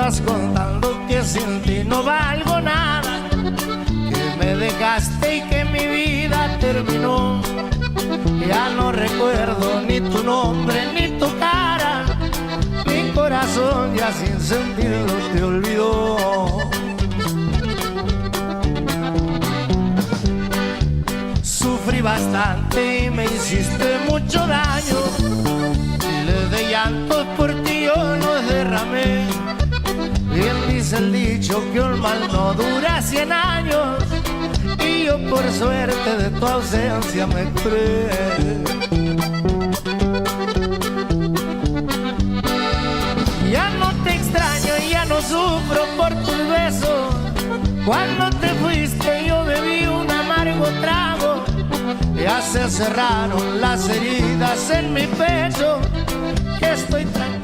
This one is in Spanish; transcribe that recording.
estás contando que sin ti no valgo nada, que me dejaste y que mi vida terminó. Ya no recuerdo ni tu nombre ni tu cara, mi corazón ya sin sentido te olvidó. Sufrí bastante y me hiciste mucho daño, miles de llantos por ti yo los derramé. Bien dice el dicho que un mal no dura 100 años, y yo por suerte de tu ausencia me curé. Ya no te extraño y ya no sufro por tus besos. Cuando te fuiste yo bebí un amargo trago, ya se cerraron las heridas en mi pecho, que estoy tranquilo